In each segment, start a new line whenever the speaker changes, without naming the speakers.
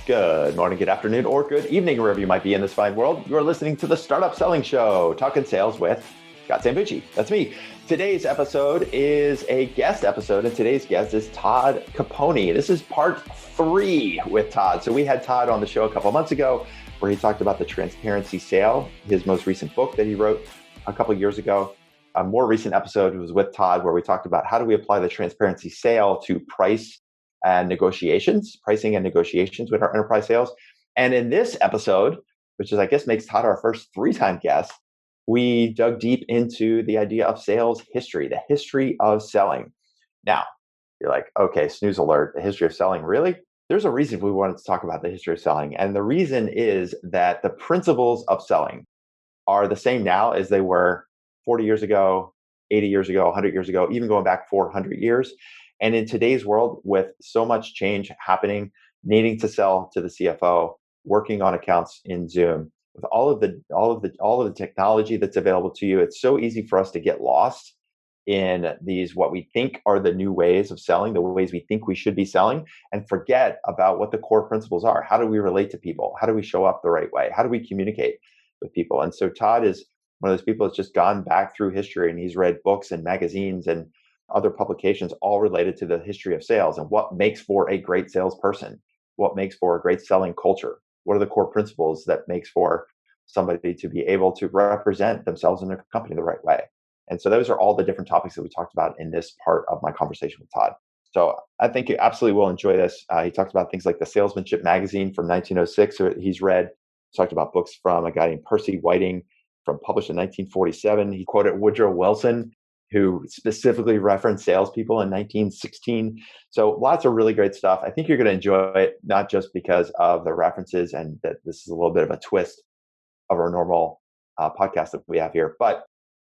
Good morning, good afternoon, or good evening, wherever you might be in this fine world. You're listening to the Startup Selling Show, talking sales with Scott Sambucci. That's me. Today's episode is a guest episode, and today's guest is Todd Caponi. This is part 3 with Todd. So we had Todd on the show a couple months ago where he talked about the Transparency Sale, his most recent book that he wrote a couple years ago. A more recent episode was with Todd where we talked about how do we apply the Transparency Sale to pricing and negotiations with our enterprise sales. And in this episode, which is, I guess, makes Todd our first 3-time guest, we dug deep into the idea of sales history, the history of selling. Now, you're like, okay, snooze alert, the history of selling, really? There's a reason we wanted to talk about the history of selling. And the reason is that the principles of selling are the same now as they were 40 years ago, 80 years ago, 100 years ago, even going back 400 years. And in today's world, with so much change happening, needing to sell to the CFO, working on accounts in Zoom, with all of the technology that's available to you, it's so easy for us to get lost in these what we think are the new ways of selling, the ways we think we should be selling, and forget about what the core principles are. How do we relate to people? How do we show up the right way? How do we communicate with people? And so Todd is one of those people that's just gone back through history, and he's read books and magazines and other publications all related to the history of sales and what makes for a great salesperson, what makes for a great selling culture, what are the core principles that makes for somebody to be able to represent themselves and their company the right way. And so those are all the different topics that we talked about in this part of my conversation with Todd. So I think you absolutely will enjoy this. He talked about things like the Salesmanship magazine from 1906 he's read. He talked about books from a guy named Percy Whiting published in 1947. He quoted Woodrow Wilson, who specifically referenced salespeople in 1916. So lots of really great stuff. I think you're going to enjoy it, not just because of the references and that this is a little bit of a twist of our normal podcast that we have here, but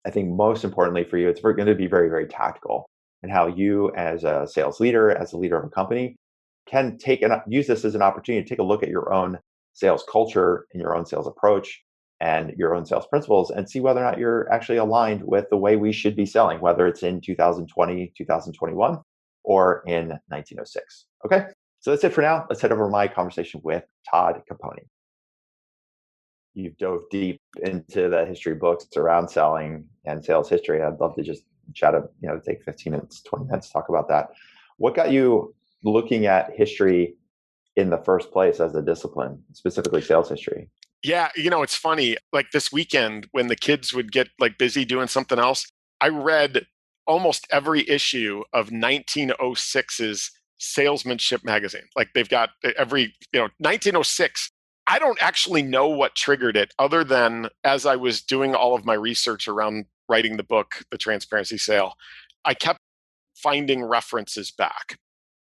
I think most importantly for you, it's going to be very, very tactical and how you as a sales leader, as a leader of a company, can use this as an opportunity to take a look at your own sales culture and your own sales approach and your own sales principles and see whether or not you're actually aligned with the way we should be selling, whether it's in 2020, 2021, or in 1906. Okay, so that's it for now. Let's head over to my conversation with Todd Caponi. You've dove deep into the history books around selling and sales history. I'd love to just chat, take 15 minutes, 20 minutes to talk about that. What got you looking at history in the first place as a discipline, specifically sales history?
Yeah, it's funny. Like this weekend when the kids would get busy doing something else, I read almost every issue of 1906's Salesmanship magazine. Like they've got every, 1906. I don't actually know what triggered it other than as I was doing all of my research around writing the book, The Transparency Sale, I kept finding references back.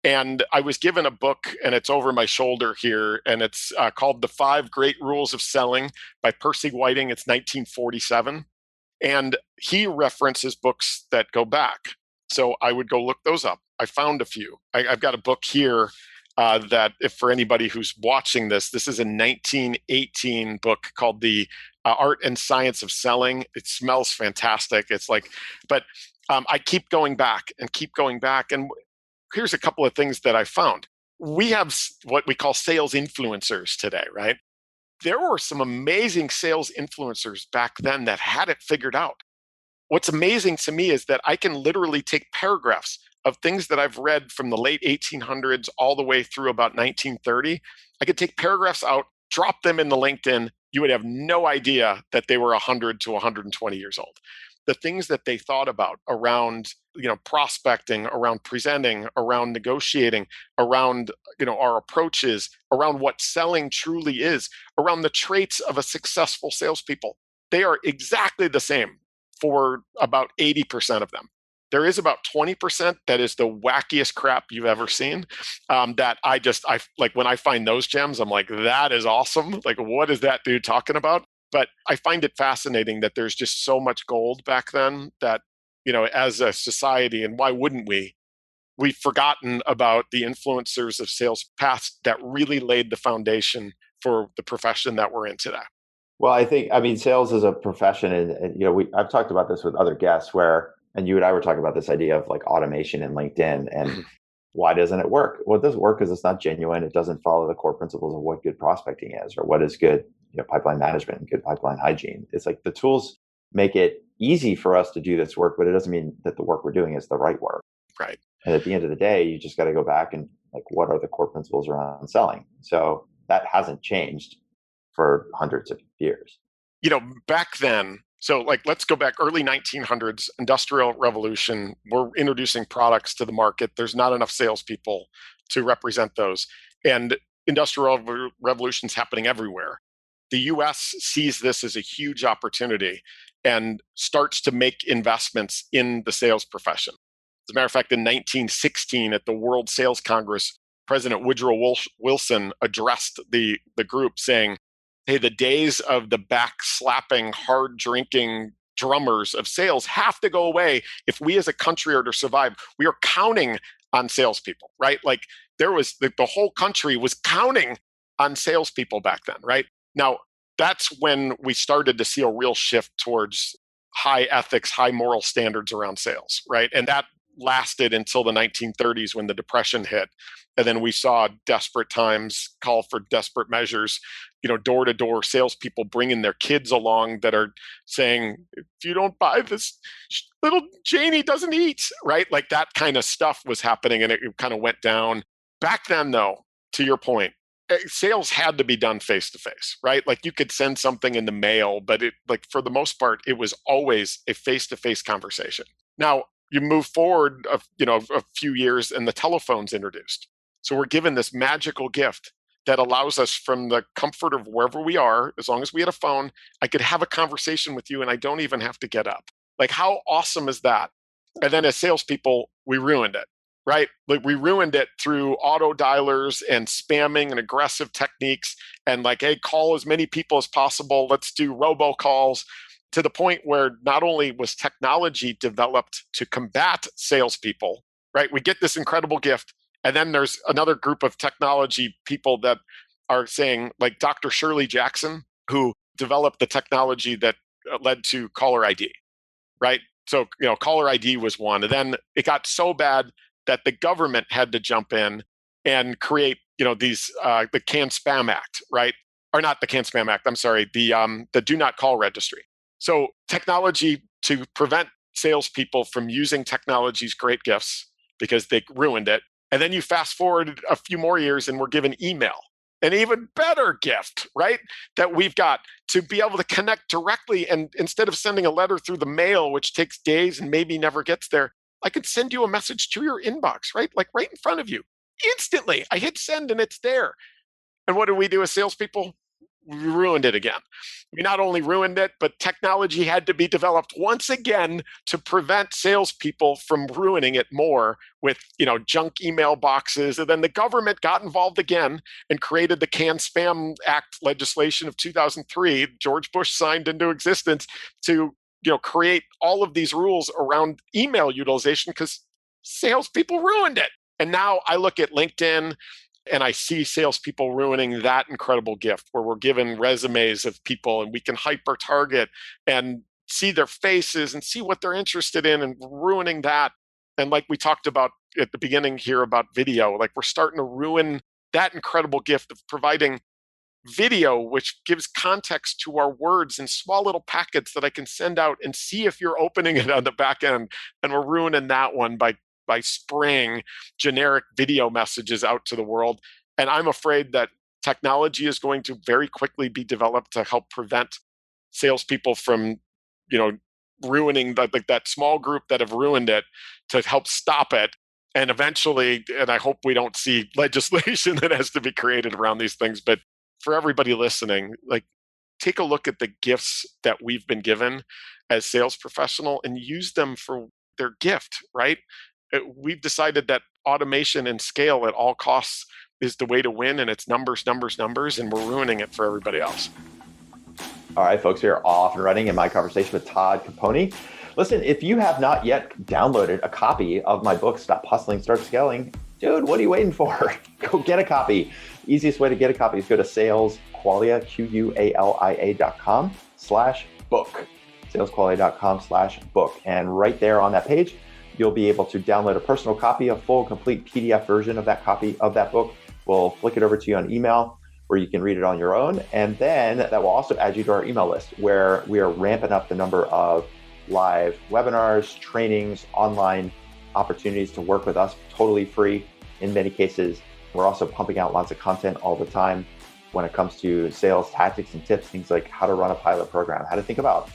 And I was given a book, and it's over my shoulder here, and it's called The 5 Great Rules of Selling by Percy Whiting. It's 1947. And he references books that go back. So I would go look those up. I found a few. I've got a book here that if for anybody who's watching this is a 1918 book called The Art and Science of Selling. It smells fantastic. But I keep going back. And here's a couple of things that I found. We have what we call sales influencers today, right? There were some amazing sales influencers back then that had it figured out. What's amazing to me is that I can literally take paragraphs of things that I've read from the late 1800s all the way through about 1930. I could take paragraphs out, drop them in the LinkedIn. You would have no idea that they were 100 to 120 years old. The things that they thought about around, prospecting, around presenting, around negotiating, around, our approaches, around what selling truly is, around the traits of a successful salespeople. They are exactly the same for about 80% of them. There is about 20% that is the wackiest crap you've ever seen. That I like when I find those gems, I'm like, that is awesome. Like, what is that dude talking about? But I find it fascinating that there's just so much gold back then that, as a society, and why wouldn't we? We've forgotten about the influencers of sales past that really laid the foundation for the profession that we're in today.
Well, sales is a profession, and I've talked about this with other guests and you and I were talking about this idea of like automation and LinkedIn, and Why doesn't it work? Well, it doesn't work because it's not genuine. It doesn't follow the core principles of what good prospecting is, or what is good, pipeline management and good pipeline hygiene. It's like the tools make it easy for us to do this work, but it doesn't mean that the work we're doing is the right work.
Right.
And at the end of the day, you just got to go back and what are the core principles around selling? So that hasn't changed for hundreds of years.
Back then, so let's go back early 1900s, industrial revolution. We're introducing products to the market. There's not enough salespeople to represent those. And industrial revolution's happening everywhere. The US sees this as a huge opportunity and starts to make investments in the sales profession. As a matter of fact, in 1916 at the World Sales Congress, President Woodrow Wilson addressed the group saying, hey, the days of the back-slapping, hard-drinking drummers of sales have to go away if we as a country are to survive. We are counting on salespeople, right? There was the whole country was counting on salespeople back then, right? Now, that's when we started to see a real shift towards high ethics, high moral standards around sales, right? And that lasted until the 1930s when the Depression hit. And then we saw desperate times call for desperate measures, door-to-door salespeople bringing their kids along that are saying, if you don't buy this, little Janie doesn't eat, right? That kind of stuff was happening and it kind of went down. Back then, though, to your point, sales had to be done face-to-face, right? You could send something in the mail, but for the most part, it was always a face-to-face conversation. Now, you move forward a few years and the telephone's introduced. So we're given this magical gift that allows us from the comfort of wherever we are, as long as we had a phone, I could have a conversation with you and I don't even have to get up. How awesome is that? And then as salespeople, we ruined it, right? We ruined it through auto dialers and spamming and aggressive techniques and hey, call as many people as possible. Let's do robocalls. To the point where not only was technology developed to combat salespeople, right? We get this incredible gift. And then there's another group of technology people that are saying, Dr. Shirley Jackson, who developed the technology that led to caller ID, right? So, caller ID was one. And then it got so bad that the government had to jump in and create, these, the Can Spam Act, right? Or not the Can Spam Act, I'm sorry, the Do Not Call Registry. So technology to prevent salespeople from using technology's great gifts because they ruined it. And then you fast forward a few more years and we're given email, an even better gift, right? That we've got to be able to connect directly. And instead of sending a letter through the mail, which takes days and maybe never gets there, I could send you a message to your inbox, right? Right in front of you. Instantly, I hit send and it's there. And what do we do as salespeople? We ruined it again. We not only ruined it, but technology had to be developed once again to prevent salespeople from ruining it more with, junk email boxes. And then the government got involved again and created the Can Spam Act legislation of 2003. George Bush signed into existence to, create all of these rules around email utilization because salespeople ruined it. And now I look at LinkedIn and I see salespeople ruining that incredible gift where we're given resumes of people and we can hyper target and see their faces and see what they're interested in and ruining that. And we talked about at the beginning here about video, we're starting to ruin that incredible gift of providing video, which gives context to our words in small little packets that I can send out and see if you're opening it on the back end. And we're ruining that one by spraying generic video messages out to the world. And I'm afraid that technology is going to very quickly be developed to help prevent salespeople from, ruining that small group that have ruined it, to help stop it. And eventually, and I hope we don't see legislation that has to be created around these things, but for everybody listening, take a look at the gifts that we've been given as sales professional and use them for their gift, right? We've decided that automation and scale at all costs is the way to win, and it's numbers, numbers, numbers, and we're ruining it for everybody else.
All right, folks, we are off and running in my conversation with Todd Caponi. Listen, if you have not yet downloaded a copy of my book, Stop Hustling, Start Scaling, dude, what are you waiting for? Go get a copy. Easiest way to get a copy is go to salesqualia, QUALIA.com/book, salesqualia.com/book. And right there on that page, you'll be able to download a personal copy, a full, complete PDF version of that copy of that book. We'll flick it over to you on email where you can read it on your own. And then that will also add you to our email list where we are ramping up the number of live webinars, trainings, online opportunities to work with us totally free in many cases. We're also pumping out lots of content all the time when it comes to sales tactics and tips, things like how to run a pilot program, how to think about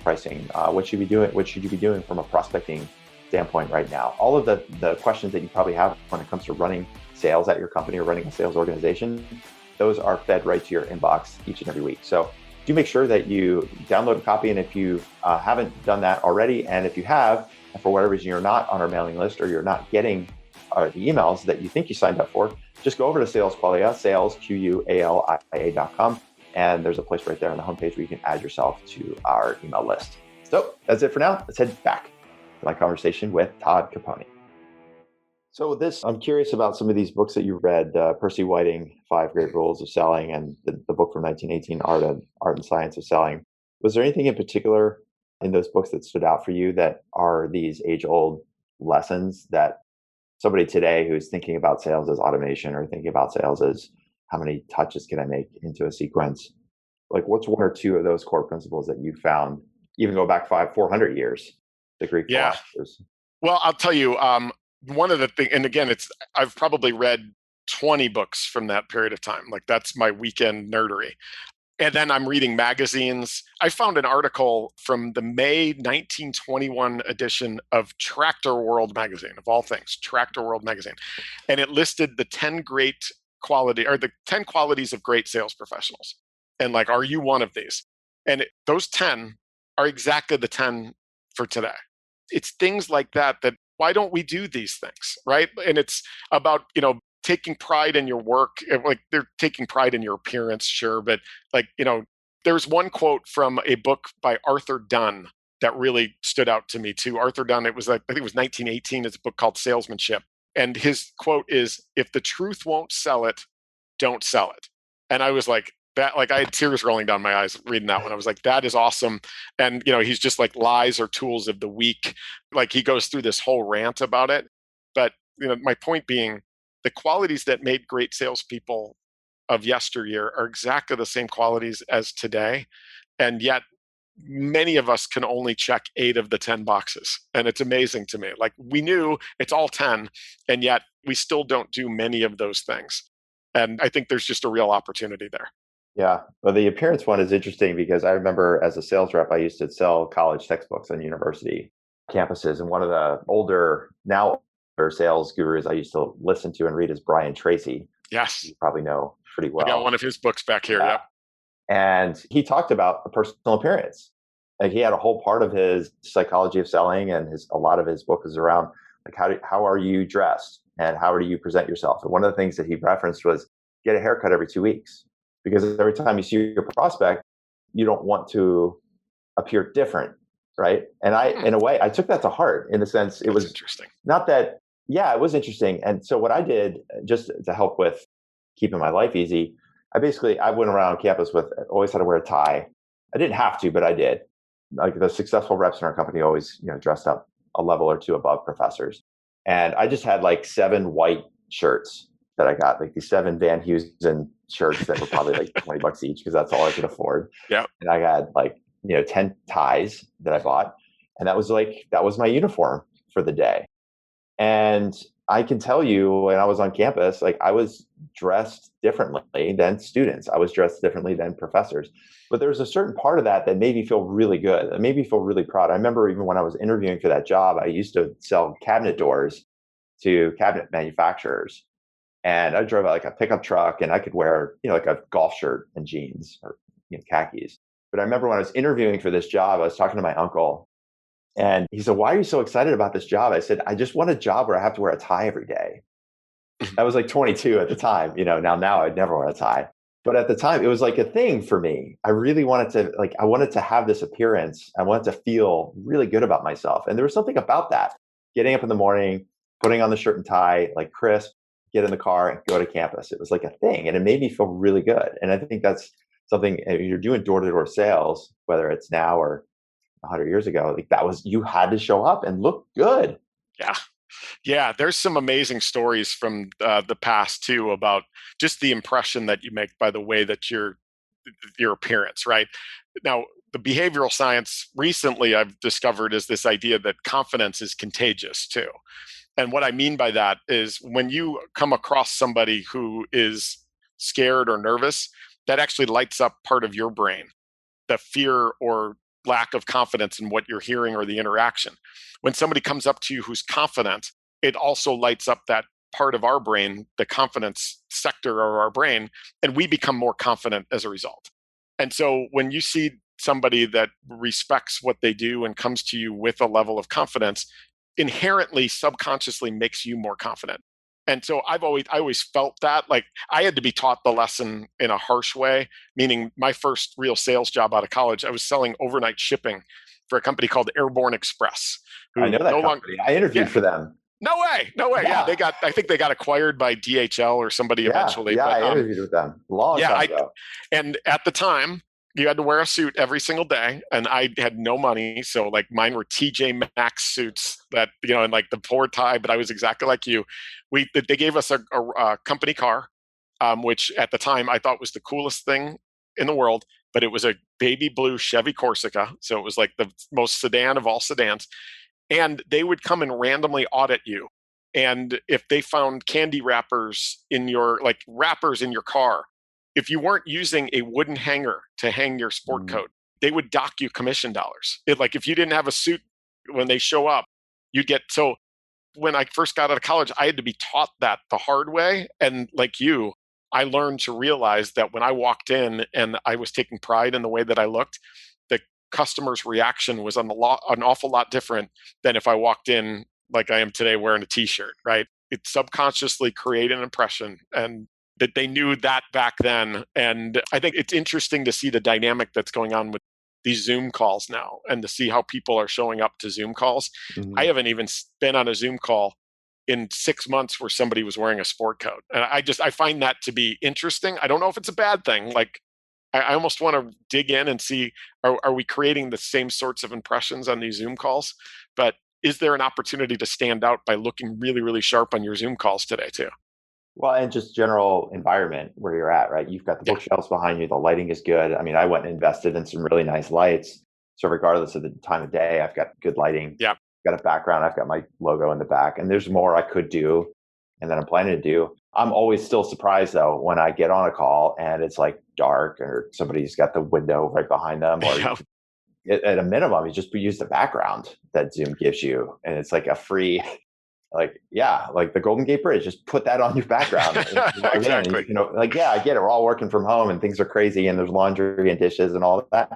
pricing, what should you be doing from a prospecting standpoint right now. All of the questions that you probably have when it comes to running sales at your company or running a sales organization, those are fed right to your inbox each and every week. So do make sure that you download a copy. And if you haven't done that already, and if you have, and for whatever reason you're not on our mailing list or you're not getting the emails that you think you signed up for, just go over to Sales Qualia, salesqualia.com. And there's a place right there on the homepage where you can add yourself to our email list. So that's it for now. Let's head back to my conversation with Todd Caponi. So with this, I'm curious about some of these books that you read, Percy Whiting, 5 Great Rules of Selling, and the book from 1918, Art and Science of Selling. Was there anything in particular in those books that stood out for you that are these age-old lessons that somebody today who's thinking about sales as automation or thinking about sales as how many touches can I make into a sequence? Like what's one or two of those core principles that you found, even go back 400 years, the Greek philosophers?
Well, I'll tell you, one of the things, and again, I've probably read 20 books from that period of time. Like that's my weekend nerdery. And then I'm reading magazines. I found an article from the May 1921 edition of Tractor World magazine, of all things, Tractor World magazine. And it listed the 10 qualities of great sales professionals. And like, are you one of these? And those 10 are exactly the 10 for today. It's things like that why don't we do these things, right? And it's about, taking pride in your work. Like they're taking pride in your appearance, sure. But like, there's one quote from a book by Arthur Dunn that really stood out to me too. Arthur Dunn, I think it was 1918. It's a book called Salesmanship. And his quote is, if the truth won't sell it, don't sell it. And I was like, that, like I had tears rolling down my eyes reading that one. I was like, that is awesome. And, he's just like, lies are tools of the weak. Like he goes through this whole rant about it. But, my point being, the qualities that made great salespeople of yesteryear are exactly the same qualities as today. And yet many of us can only check 8 of the 10 boxes. And it's amazing to me. Like we knew it's all 10, and yet we still don't do many of those things. And I think there's just a real opportunity there.
Yeah. Well, the appearance one is interesting because I remember as a sales rep, I used to sell college textbooks on university campuses. And one of the now older sales gurus I used to listen to and read is Brian Tracy.
Yes.
You probably know pretty well.
I got one of his books back here.
Yeah.
Yep.
And he talked about the personal appearance. Like he had a whole part of his psychology of selling, and a lot of his book is around like how are you dressed and how do you present yourself. And one of the things that he referenced was get a haircut every 2 weeks. Because every time you see your prospect, you don't want to appear different, right? And in a way, I took that to heart in the sense it was
interesting.
Not that, yeah, it was interesting. And so what I did just to help with keeping my life easy, I went around campus always had to wear a tie. I didn't have to, but I did. Like the successful reps in our company always, dressed up a level or two above professors. And I just had like 7 white shirts that I got, like these 7 Van Heusen shirts that were probably like $20 each because that's all I could afford.
Yeah.
And I had like, 10 ties that I bought. And that was my uniform for the day. And I can tell you when I was on campus, like I was dressed differently than students. I was dressed differently than professors. But there was a certain part of that made me feel really good. It made me feel really proud. I remember even when I was interviewing for that job, I used to sell cabinet doors to cabinet manufacturers. And I drove like a pickup truck and I could wear, like a golf shirt and jeans or khakis. But I remember when I was interviewing for this job, I was talking to my uncle and he said, why are you so excited about this job? I said, I just want a job where I have to wear a tie every day. I was like 22 at the time, now I'd never wear a tie. But at the time it was like a thing for me. I really wanted to have this appearance. I wanted to feel really good about myself. And there was something about that. Getting up in the morning, putting on the shirt and tie, like crisp, get in the car and go to campus. It was like a thing and it made me feel really good. And I think that's something, if you're doing door-to-door sales, whether it's now or 100 years ago, like you had to show up and look good.
Yeah. Yeah, there's some amazing stories from the past too about just the impression that you make by the way that your appearance, right? Now, the behavioral science recently I've discovered is this idea that confidence is contagious too. And what I mean by that is when you come across somebody who is scared or nervous, that actually lights up part of your brain, the fear or lack of confidence in what you're hearing or the interaction. When somebody comes up to you who's confident, it also lights up that part of our brain, the confidence sector of our brain, and we become more confident as a result. And so when you see somebody that respects what they do and comes to you with a level of confidence, inherently subconsciously makes you more confident. And so I always felt that like I had to be taught the lesson in a harsh way, meaning my first real sales job out of college, I was selling overnight shipping for a company called Airborne Express,
I
who
know that
no longer,
company. I interviewed
yeah,
for them.
no way, no way. Yeah,
Yeah.
I think they got acquired by DHL or somebody
Yeah.
eventually.
Yeah.
But
I interviewed with them a long
yeah,
time ago.
and at the time, you had to wear a suit every single day, and I had no money, so like mine were TJ Maxx suits that and like the poor tie. But I was exactly like you. They gave us a company car, which at the time I thought was the coolest thing in the world. But it was a baby blue Chevy Corsica, so it was like the most sedan of all sedans. And they would come and randomly audit you. And if they found candy wrappers in your car, if you weren't using a wooden hanger to hang your sport
Mm.
coat, they would dock you commission dollars. Like if you didn't have a suit when they show up, you'd get so when I first got out of college, I had to be taught that the hard way. And like you, I learned to realize that when I walked in and I was taking pride in the way that I looked, the customer's reaction was an awful lot different than if I walked in like I am today wearing a t-shirt, right? It subconsciously created an impression and that they knew that back then. And I think it's interesting to see the dynamic that's going on with these Zoom calls now and to see how people are showing up to Zoom calls. I
Mhm.
haven't even been on a Zoom call in 6 months where somebody was wearing a sport coat. And I find that to be interesting. I don't know if it's a bad thing. Like I almost want to dig in and see are we creating the same sorts of impressions on these Zoom calls? But is there an opportunity to stand out by looking really, really sharp on your Zoom calls today too?
Well, and just general environment where you're at, right? You've got the
Yeah.
bookshelves behind you. The lighting is good. I mean, I went and invested in some really nice lights. So regardless of the time of day, I've got good lighting.
Yeah.
Got a background. I've got my logo in the back, and there's more I could do, and that I'm planning to do. I'm always still surprised though when I get on a call and it's like dark or somebody's got the window right behind them, or
Yeah.
at a minimum, you just use the background that Zoom gives you, and it's like a free. Like, yeah, like the Golden Gate Bridge, just put that on your background and log in. And
Exactly.
like, yeah, I get it. We're all working from home and things are crazy and there's laundry and dishes and all of that.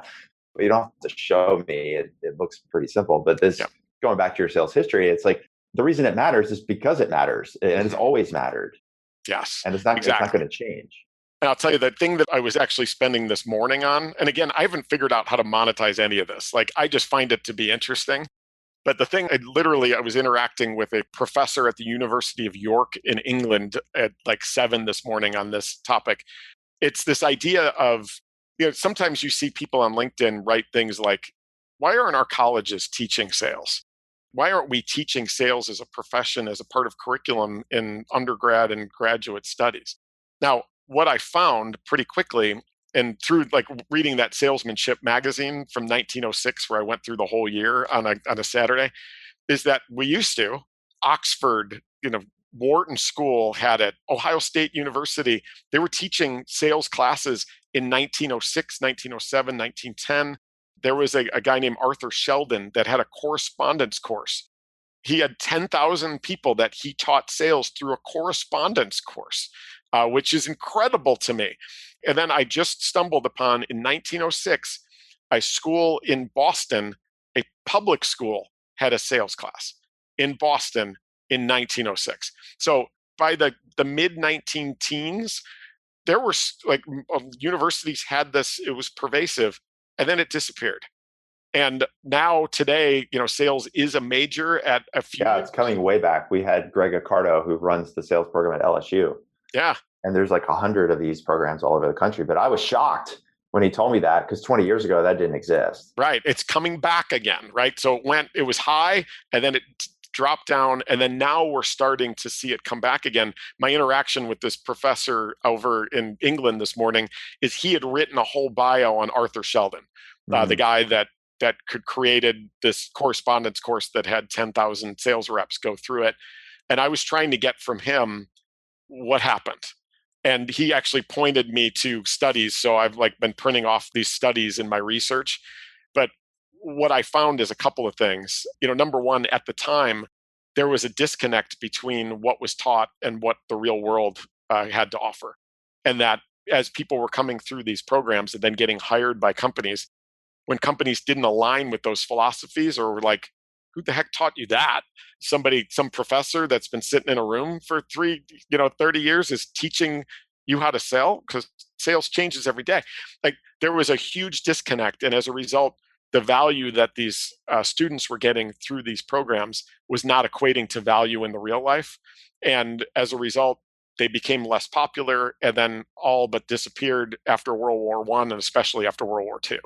But you don't have to show me. It looks pretty simple. But this,
Yeah.
going back to your sales history, it's like the reason it matters is because it matters and it's always mattered.
Yes.
And it's not
Exactly.
going to change.
And I'll tell you the thing that I was actually spending this morning on, and again, I haven't figured out how to monetize any of this. Like I just find it to be interesting. But the thing, I was interacting with a professor at the University of York in England at like 7 this morning on this topic. It's this idea of, sometimes you see people on LinkedIn write things like, why aren't our colleges teaching sales? Why aren't we teaching sales as a profession, as a part of curriculum in undergrad and graduate studies? Now, what I found pretty quickly and through like reading that salesmanship magazine from 1906 where I went through the whole year on a Saturday is that we used to Oxford, Wharton School had it, Ohio State University, they were teaching sales classes in 1906, 1907, 1910. There was a guy named Arthur Sheldon that had a correspondence course. He had 10,000 people that he taught sales through a correspondence course, which is incredible to me. And then I just stumbled upon in 1906, a school in Boston, a public school, had a sales class in Boston in 1906. So by the mid 19 teens, there were like universities had this, it was pervasive, and then it disappeared. And now today, sales is a major at a few.
Yeah, it's coming way back. We had Greg Accardo, who runs the sales program at LSU.
Yeah.
And there's like 100 of these programs all over the country. But I was shocked when he told me that because 20 years ago, that didn't exist.
Right. It's coming back again, right? So it was high and then it dropped down, and then now we're starting to see it come back again. My interaction with this professor over in England this morning is he had written a whole bio on Arthur Sheldon, the guy that created this correspondence course that had 10,000 sales reps go through it. And I was trying to get from him what happened. And he actually pointed me to studies. So I've been printing off these studies in my research. But what I found is a couple of things. Number one, at the time, there was a disconnect between what was taught and what the real world had to offer. And that as people were coming through these programs and then getting hired by companies, when companies didn't align with those philosophies or were like, who the heck taught you that? Some professor that's been sitting in a room for 30 years is teaching you how to sell, because sales changes every day. There was a huge disconnect. And as a result, the value that these students were getting through these programs was not equating to value in the real life. And as a result, they became less popular and then all but disappeared after World War I and especially after World War II.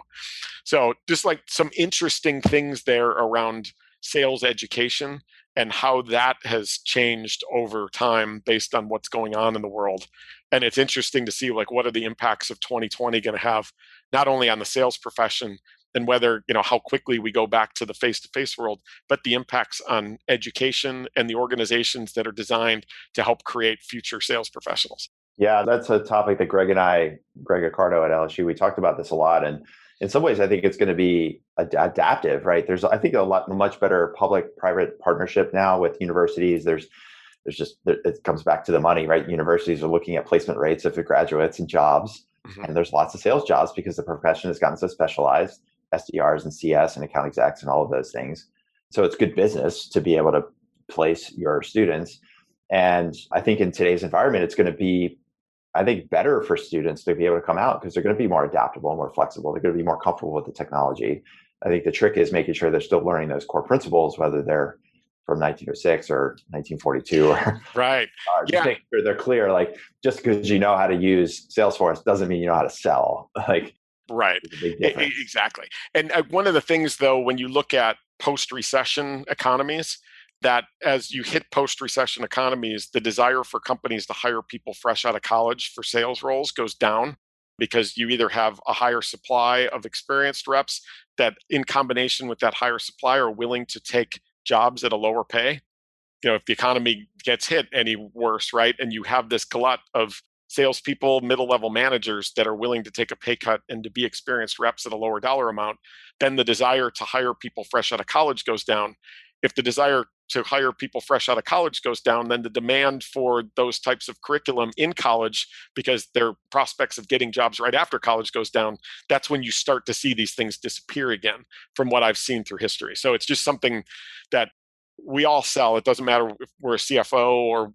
So just some interesting things there around sales education and how that has changed over time based on what's going on in the world. And it's interesting to see what are the impacts of 2020 going to have, not only on the sales profession and whether, how quickly we go back to the face-to-face world, but the impacts on education and the organizations that are designed to help create future sales professionals.
Yeah, that's a topic that Greg Accardo at LSU, we talked about this a lot. And in some ways, I think it's going to be adaptive, right? There's, I think, much better public-private partnership now with universities. It comes back to the money, right? Universities are looking at placement rates of the graduates and jobs. Mm-hmm. And there's lots of sales jobs because the profession has gotten so specialized, SDRs and CS and account execs and all of those things. So it's good business to be able to place your students. And I think in today's environment, it's going to be, better for students to be able to come out because they're going to be more adaptable, more flexible. They're going to be more comfortable with the technology. I think the trick is making sure they're still learning those core principles, whether they're from 1906 or 1942 or
right.
Just make sure they're clear. Just because you know how to use Salesforce doesn't mean you know how to sell.
Right. Exactly. And one of the things, though, when you look at post-recession economies, that as you hit post-recession economies, the desire for companies to hire people fresh out of college for sales roles goes down because you either have a higher supply of experienced reps that in combination with that higher supply are willing to take jobs at a lower pay. If the economy gets hit any worse, right, and you have this glut of salespeople, middle-level managers that are willing to take a pay cut and to be experienced reps at a lower dollar amount, then the desire to hire people fresh out of college goes down. If the desire to hire people fresh out of college goes down, then the demand for those types of curriculum in college, because their prospects of getting jobs right after college goes down, that's when you start to see these things disappear again from what I've seen through history. So it's just something that we all sell. It doesn't matter if we're a CFO or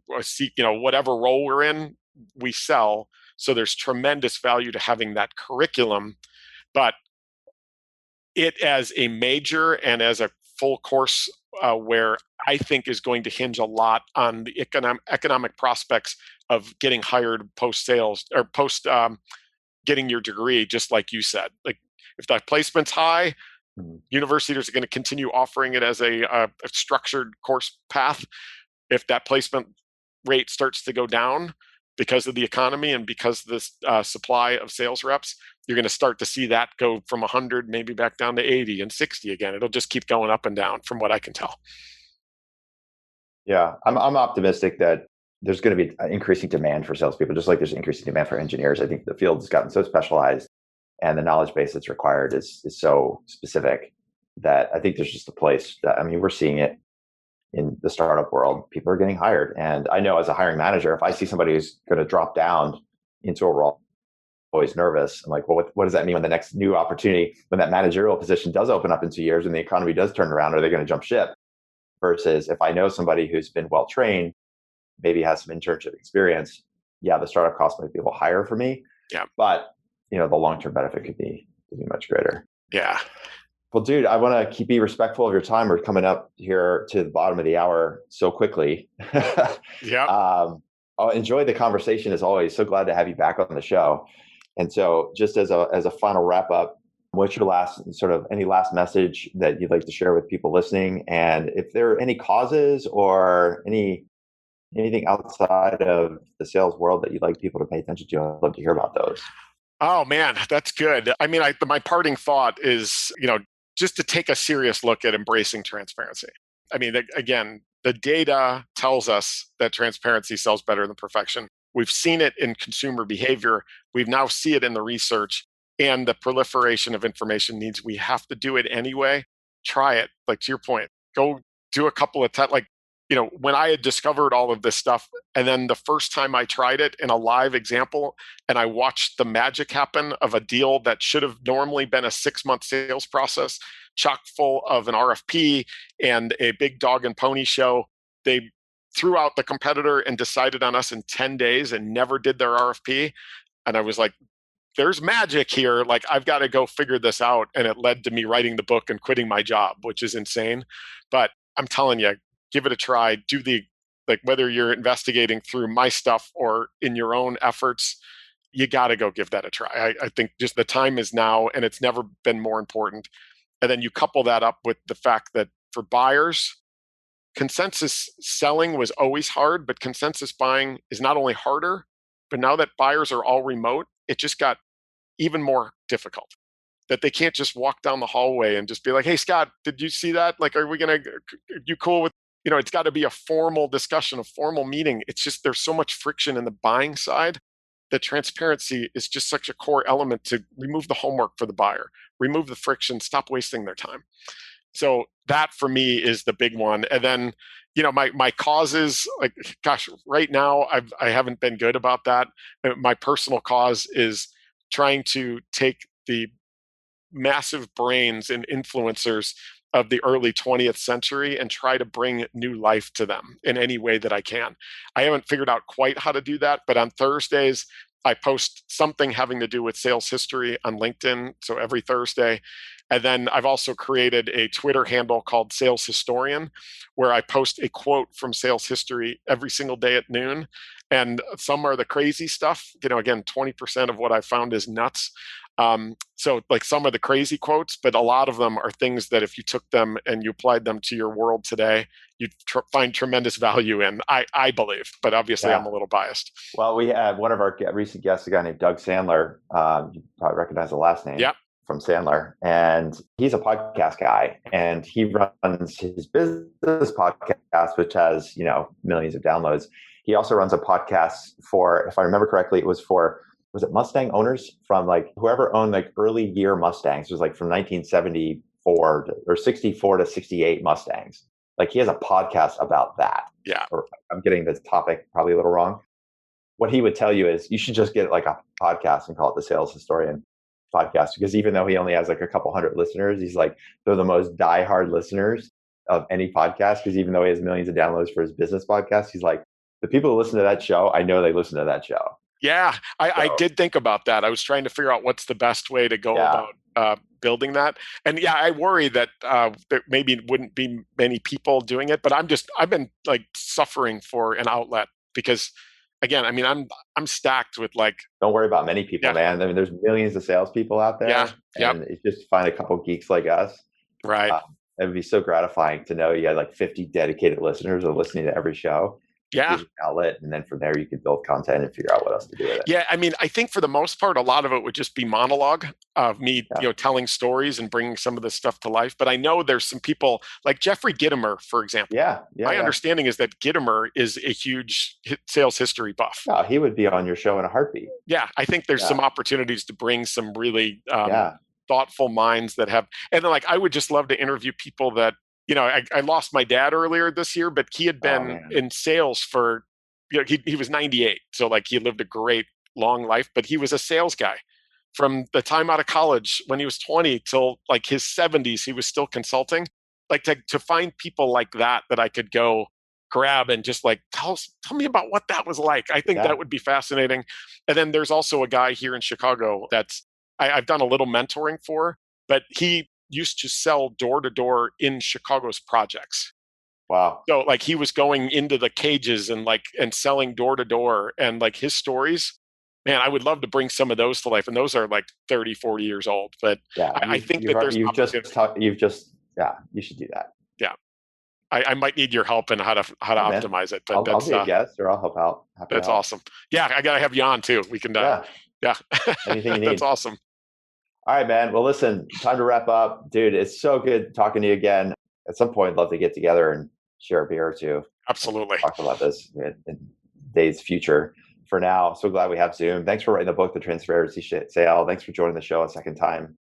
whatever role we're in, we sell. So there's tremendous value to having that curriculum, but it as a major and as a full course where I think is going to hinge a lot on the economic prospects of getting hired post-sales or post getting your degree, just like you said. If that placement's high, universities are going to continue offering it as a structured course path. If that placement rate starts to go down because of the economy and because of the supply of sales reps, you're going to start to see that go from 100 maybe back down to 80 and 60 again. It'll just keep going up and down from what I can tell.
Yeah, I'm optimistic that there's going to be increasing demand for salespeople, just like there's increasing demand for engineers. I think the field has gotten so specialized and the knowledge base that's required is so specific that I think there's just a place that, we're seeing it in the startup world. People are getting hired. And I know as a hiring manager, if I see somebody who's going to drop down into a role, I'm always nervous. I'm like, well, what does that mean when the next new opportunity, when that managerial position does open up in 2 years and the economy does turn around, are they going to jump ship? Versus if I know somebody who's been well-trained, maybe has some internship experience, the startup cost might be a little higher for me.
Yeah.
But, the long-term benefit could be much greater.
Yeah.
Well, dude, I want to be respectful of your time. We're coming up here to the bottom of the hour so quickly.
Yeah.
I'll enjoy the conversation as always. So glad to have you back on the show. And so just as a final wrap up, What's your any last message that you'd like to share with people listening? And if there are any causes or anything outside of the sales world that you'd like people to pay attention to, I'd love to hear about those.
Oh man, that's good. I mean, my parting thought is, just to take a serious look at embracing transparency. I mean, again, the data tells us that transparency sells better than perfection. We've seen it in consumer behavior. We've now see it in the research, and the proliferation of information means we have to do it anyway. Try it. Like to your point, go do a couple of tests. Like, when I had discovered all of this stuff, and then the first time I tried it in a live example, and I watched the magic happen of a deal that should have normally been a 6-month sales process, chock full of an RFP and a big dog and pony show. They threw out the competitor and decided on us in 10 days and never did their RFP. And I was like, there's magic here. Like, I've got to go figure this out. And it led to me writing the book and quitting my job, which is insane. But I'm telling you, give it a try. Whether you're investigating through my stuff or in your own efforts, you got to go give that a try. I think just the time is now, and it's never been more important. And then you couple that up with the fact that for buyers, consensus selling was always hard, but consensus buying is not only harder, but now that buyers are all remote, it just got even more difficult. That they can't just walk down the hallway and just be like, hey, Scott, did you see that? Like, are you cool with, it's got to be a formal discussion, a formal meeting. It's just, there's so much friction in the buying side that transparency is just such a core element to remove the homework for the buyer, remove the friction, stop wasting their time. So that for me is the big one. And then, my causes, like, gosh, right now I haven't been good about that. My personal cause is trying to take the massive brains and influencers of the early 20th century and try to bring new life to them in any way that I can. I haven't figured out quite how to do that, but on Thursdays, I post something having to do with sales history on LinkedIn, so every Thursday. And then I've also created a Twitter handle called Sales Historian, where I post a quote from sales history every single day at noon. And some are the crazy stuff. Again, 20% of what I found is nuts. So like some of the crazy quotes, but a lot of them are things that if you took them and you applied them to your world today, you'd find tremendous value in, I believe, but obviously I'm a little biased.
Well, we had one of our recent guests, a guy named Doug Sandler. You probably recognize the last name.
Yeah.
From Sandler. And he's a podcast guy, and he runs his business podcast, which has, millions of downloads. He also runs a podcast for, if I remember correctly, was it Mustang owners from like whoever owned like early year Mustangs. It was like from 1974 or 64 to 68 Mustangs. Like he has a podcast about that.
Yeah.
Or I'm getting this topic probably a little wrong. What he would tell you is you should just get like a podcast and call it the Sales Historian podcast, because even though he only has like a couple hundred listeners, he's like, they're the most diehard listeners of any podcast, because even though he has millions of downloads for his business podcast, he's like, the people who listen to that show, I know they listen to that show.
Yeah, I did think about that. I was trying to figure out what's the best way to go about building that. And yeah, I worry that there maybe wouldn't be many people doing it, but I've been like suffering for an outlet because, again, I mean, I'm stacked with like.
Don't worry about many people, man. I mean, there's millions of salespeople out there.
Yeah.
And it's just find a couple geeks like us.
Right.
It would be so gratifying to know you had like 50 dedicated listeners who are listening to every show.
Yeah.
Outlet, and then from there you could build content and figure out what else to do with it.
Yeah, I mean, I think for the most part, a lot of it would just be monologue of me, telling stories and bringing some of this stuff to life. But I know there's some people like Jeffrey Gitomer, for example. My understanding is that Gitomer is a huge sales history buff.
Oh, he would be on your show in a heartbeat.
Yeah, I think there's some opportunities to bring some really thoughtful minds that have, and then like I would just love to interview people that. I lost my dad earlier this year, but he had been in sales for, he was 98. So like he lived a great long life, but he was a sales guy from the time out of college when he was 20 till like his 70s, he was still consulting. Like to find people like that I could go grab and just like, tell me about what that was like. I think that would be fascinating. And then there's also a guy here in Chicago that's, I've done a little mentoring for, but he used to sell door to door in Chicago's projects.
Wow.
So like he was going into the cages and selling door to door, and like his stories Man, I would love to bring some of those to life. And those are like 30, 40 years old. But
Yeah,
I think that there's
you should do that.
Yeah. I might need your help in how to
Yeah, man.
optimize it. But
I'll be a guest or I'll help out. Happy to
that's
help.
awesome. Yeah, I gotta have you on too. We can
Yeah. Anything you need.
That's awesome.
All right, man. Well, listen, time to wrap up. Dude, it's so good talking to you again. At some point, I'd love to get together and share a beer or two.
Absolutely.
Talk about this in days future. For now, so glad we have Zoom. Thanks for writing the book, The Transparency Sale. Thanks for joining the show a second time.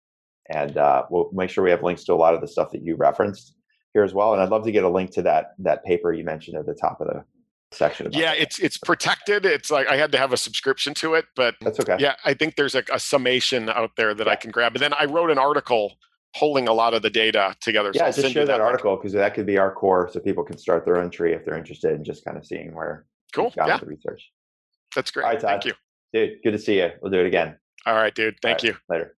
And we'll make sure we have links to a lot of the stuff that you referenced here as well. And I'd love to get a link to that paper you mentioned at the top of the section.
Yeah, it's protected. It's like I had to have a subscription to it, but
that's okay.
Yeah, I think there's a summation out there that I can grab. And then I wrote an article pulling a lot of the data together.
Yeah,
so
just share that article because that could be our core, so people can start their own tree if they're interested in just kind of seeing where
cool.
Got the research.
That's great.
All right, Todd.
Thank you.
Dude, good to see you. We'll do it again.
All right, dude. Thank you.
Later.